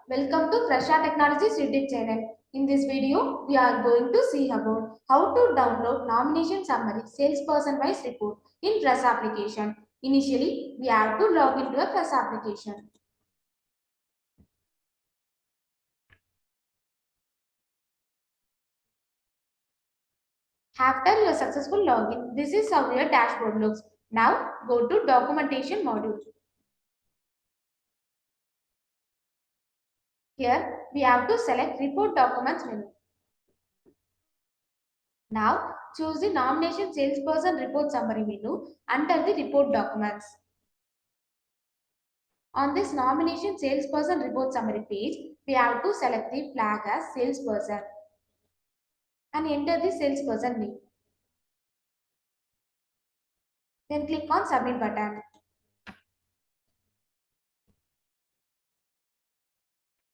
Welcome to Fresa Technologies YouTube channel. In this video, we are going to see about how to download nomination summary salesperson wise report in Fresa application. Initially, we have to log into a Fresa application. After your successful login, this is how your dashboard looks. Now, go to documentation module. Here, we have to select report documents menu. Now, choose the nomination salesperson report summary menu under the report documents. On this nomination salesperson report summary page, we have to select the flag as salesperson and enter the salesperson name. Then click on submit button.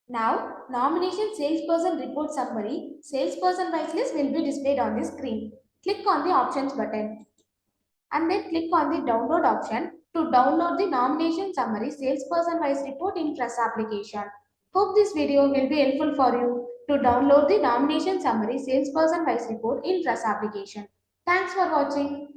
Now, nomination salesperson report summary salesperson wise list will be displayed on the screen. Click on the options button and then click on the download option to download the nomination summary salesperson wise report in Fresa application. Hope this video will be helpful for you to download the nomination summary salesperson wise report in Fresa application. Thanks for watching.